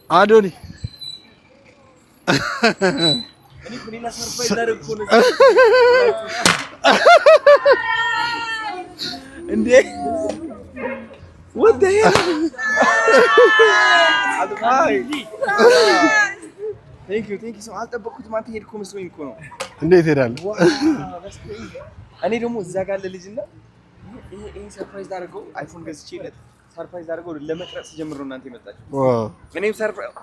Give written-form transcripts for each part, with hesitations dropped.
አዶኒ እኔ ኩኒላ ሰርፕራይዝ አደረኩ ነው እንዴ what the hell አድማይ thank you so አልጠበቅኩትም አንተ ሄድኩ መስሎኝ እኮ ነው እንዴት ሄዳለህ እኔ ደግሞ እዛ ጋር ለልጅና ይሄ ሰርፕራይዝ አድርገው አይፎን ገዝቼለት ሰርፕራይዝ አድርገው ለመቅረጽ ጀምሮ እናንተ ይመጣችሁ ዋው እኔም ሰርፕራይዝ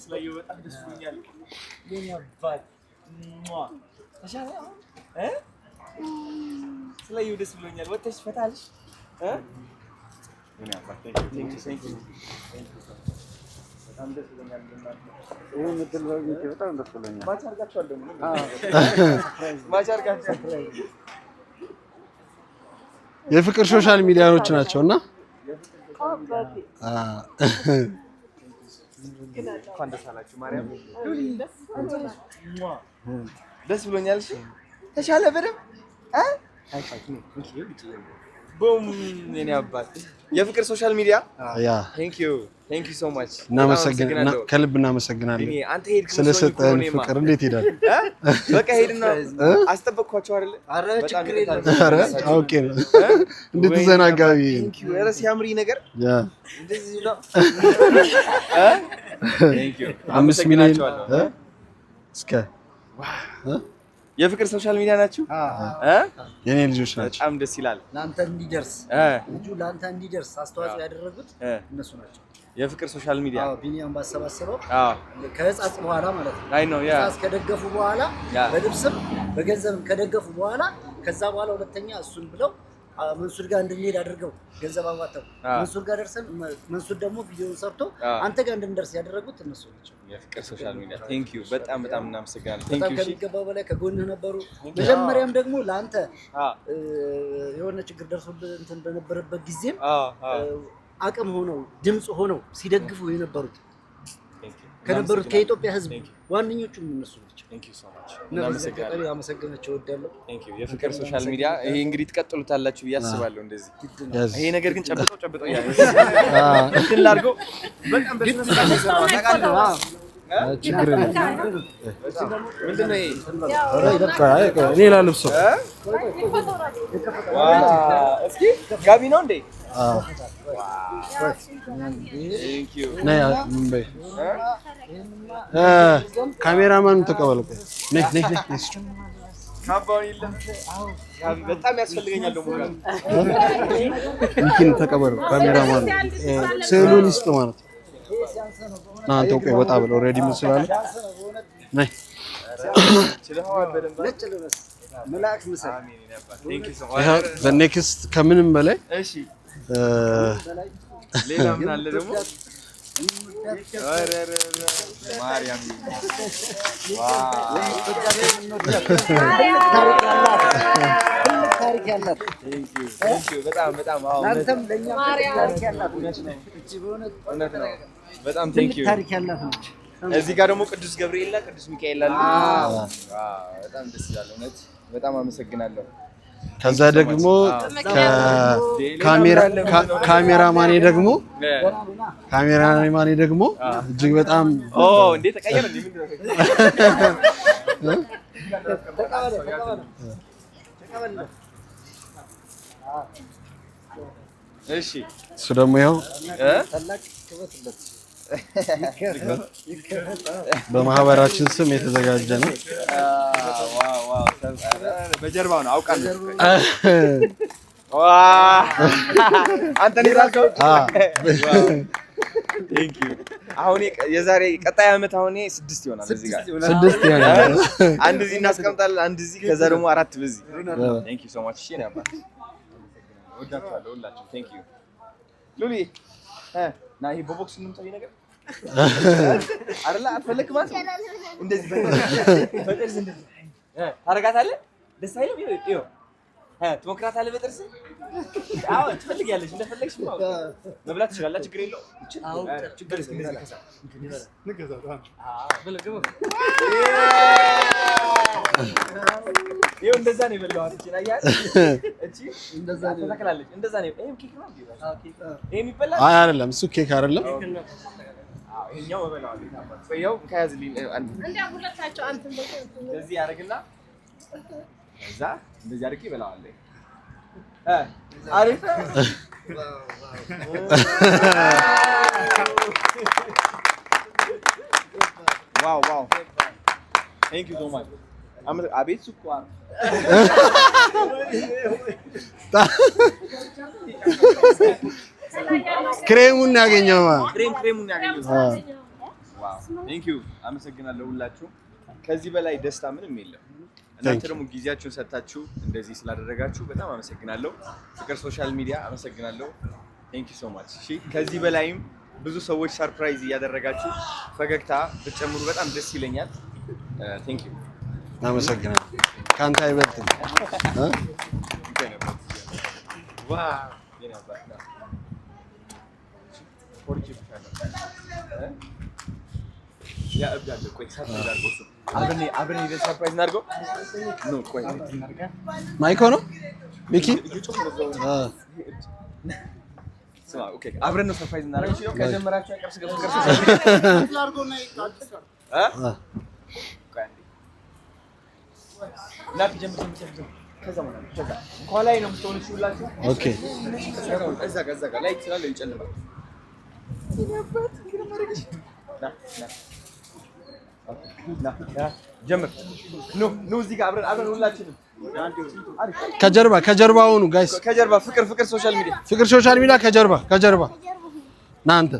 ስለዩ በጣም ደስ ብሎኛል የኔ አባት ተሻለ ስለዩ ደስ ብሎኛል ወጥተሽ ፈታልሽ የኔ አባት thank you በጣም ደስ ብሎኛል ይሄ ምድል በጣም ደስ ብሎኛል ማቻርጋቸዋል ደግሞ ማቻርጋቸዋል የፍቅር ሶሻል ሚዲያኖች ናቸውና እንኳን ደስ አላችሁ ማርያም ደስ ብሎኛል እሺ ተሻለ በደም ቡም የኔ አባት የፍቅር ሶሻል ሚዲያ ያ thank you so much እናመሰግናለን ከልብ እናመሰግናለን አንተ ሄድክ ስለሰጠን ፍቅር እንዴት ይላል በቃ ሄድና አስጠበቅኳቸው አይደል አረ ችግር የለም አረ ኦኬ ነው እንድትዘናጋቢ thank you አረ ሲያምሪ ነገር ያ እንደዚህ ነው thank you 5 ሚሊዮን እስከ የፍቅር ሶሻል ሚዲያ ናችሁ የኔ ልጆች ናቸው በጣም ደስ ይላል ላንተ እንዲደርስ ልጁ ላንተ እንዲደርስ አስተዋጽኦ ያደረጉት እነሱ ናቸው የፍቅር ሶሻል ሚዲያ ቢኒያም ባሰባሰበው ከህፃጽ በኋላ ማለት ነው አይ ነው ያ ከደገፉ በኋላ በድብስም በገንዘብም ከደገፉ በኋላ ከዛ በኋላ ሁለተኛ እሱን ብለው መንሱር ጋር እንድንሄድ አድርገው ገንዘብ አዋጣው መንሱር ጋር ደርሰን መንሱር ደግሞ ቪዲዮውን ሰርቶ አንተ ጋር እንድንደርስ ያደረጉት እነሱ ናቸው የፍቅር ሶሻል ሚዲያ ቴንክ ዩ በጣም እናመሰግናለን ቴንክ ዩ ከሚገባው በላይ ከጎንህ ነበሩ መጀመሪያም ደግሞ ለአንተ የሆነ ችግር ደርሶብህ እንትን በነበረበት ጊዜም አቅም ሆነው ድምጽ ሆነው ሲደግፉ የነበሩት ከነበሩት ከኢትዮጵያ ህዝብ ዋንኞቹ እነሱ ናቸው ቴንክ ዩ ሶ ማች እናመሰግናለን አመሰግናቸው ወዳለሁ ቴንክ ዩ የፍቅር ሶሻል ሚዲያ ይሄ እንግዲህ ትቀጥሉታላችሁ ያስባለሁ እንደዚህ ይሄ ነገር ግን ጨብጠው ያ እንትን ላድርገው በጣም በስነ ስርዓት ይሰራል ታውቃለህ ችግር የለም ምንድን ነው ይሄ እኔ ላልብሰው እስኪ ጋቢ ነው እንዴ ቴንክ ዩ ነይ ሙምባይ ካሜራማን ተቀበለው ነይ ካባውን ይለም ጋቢ በጣም ያስፈልገኛል ደግሞ እንትን ተቀበለው ካሜራማን ስዕሉን ይስጥ ማለት አንተ ቆይ ወጣ ብለው ሬዲ መስላለ ነይ ስለሆነ በደንብ ነጭ ልበስ መላክ መሰል አሜን ነበር ቴንክ ዩ ሶ ማች በኔክስት ከምንም በላይ እሺ ሌላ ምን አለ ደግሞ አረረ ማርያም ታሪክ ያላት ቴንክ ዩ በጣም አዎ አንተም ለኛ ታሪክ ያላት እቺ በእውነት ነው በጣም ቴንክ ዩ ታሪክ ያላት ነው እዚህ ጋር ደግሞ ቅዱስ ገብርኤልና ቅዱስ ሚካኤል አሉ በጣም ደስ ይላል እውነት በጣም አመሰግናለሁ ከዛ ደግሞ ካሜራማኔ ደግሞ እጅግ በጣም እንዴ ተቀየረ እንዴ ምን እሺ እሱ ደግሞ ይኸው በማህበራችን ስም የተዘጋጀ ነው በጀርባው ነው አውቃለሁ አንተ ነህ ቴንክ ዩ አሁን የዛሬ ቀጣይ አመት አሁን 6 ይሆናል እዚህ ጋር 6 ይሆናል አንድ እዚህ እናስቀምጣለን አንድ እዚህ ከዛ ደግሞ 4 በዚህ ቴንክ ዩ ሶ ማች እሺ ነበር ወዳችኋለሁ ሁላችሁ ቴንክ ዩ ሉሊ ና ይሄ በቦክስ እንምጣይ ነገር አይደለ አትፈልግም ማለት እንደዚህ በጥርስ እንደዚህ ታረጋታለህ ደስ አይልም ይኸው ትሞክራታለህ በጥርስ አዎ ትፈልጊያለሽ እንደፈለግሽ መብላት ትችላለህ ችግር የለውም አዎ ችግር እንደዚህ ከሳ ንገዛው በለው ይኸው እንደዛ ነው የበላኋት። እቺ ናያል እቺ እንደዛ ነው ተከላለች። እንደዛ ነው። ይሄም ኬክ ነው እንዴ? ይሄ የሚበላ አይ አይደለም፣ እሱ ኬክ አይደለም። አዎ ይሄኛው እበላዋለሁ። ይኸው ከያዝልኝ አንተ እንዴ ሁለታቸው አንተ እንደዚህ ያደርግና እዛ እንደዚህ አድርጌ እበላዋለሁ። አሪፍ ዋው ዋው ቴንክ ዩ ሶ ማች አቤት ስኳር ክሬሙን ያገኘው ክሬሙን ያገኘው ዋው ቴንክ ዩ አመሰግናለሁ ሁላችሁ ከዚህ በላይ ደስታ ምንም የለም እናንተ ደግሞ ጊዜያችሁን ሰጣችሁ እንደዚህ ስላደረጋችሁ በጣም አመሰግናለሁ ፍቅር ሶሻል ሚዲያ አመሰግናለሁ ቴንክ ዩ ሶ ማች እሺ ከዚህ በላይም ብዙ ሰዎች ሰርፕራይዝ እያደረጋችሁ ፈገግታ ብትጨምሩ በጣም ደስ ይለኛል ቴንክ ዩ አመሰግናለሁ ካንተ አይበልጥም ዋው የናባና ፎርጂ ያ አብዳለ ቆይ ሰርፕራይዝ አድርጎ አብረን ሄደን ሰርፕራይዝ እናድርገው ኖ ቆይ እናድርጋ ማይኮ ነው ሚኪ ስማ ኦኬ አብረን ነው ሰርፕራይዝ እናድርገው ከጀመራችሁ አይቀርስ ገብስ አድርጎና ይጣጣ ላክ ጀምር ከዛ ከላይ ነው የምትሆኑት ሁላችሁ ኦኬ እዛ ጋር ላይ ይችላል ይጨልማል ጀምር ኑ እዚህ ጋር አብረን ሁላችንም ከጀርባ ሁኑ ጋይስ ከጀርባ ፍቅር ሶሻል ሚዲያ ከጀርባ ና አንተ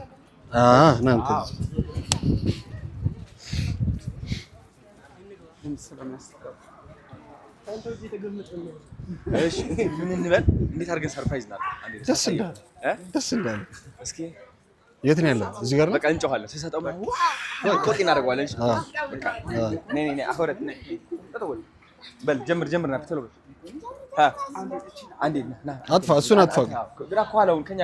እሺ ምን እንበል እንዴት አድርገን ሰርፕራይዝ እናድርግ ደስ እንዳለ እስኪ የት ነው ያለው እዚህ ጋር ነው በቃ እንጨዋለን ሲሰጠው ቆጥ እናደርገዋለን እሺ በቃ ነይ አሁረት ነይ ተጠወል በል ጀምር ና ተተለው አንዴ ና አጥፋ እሱን አጥፋ ግራ ኋላውን ከኛ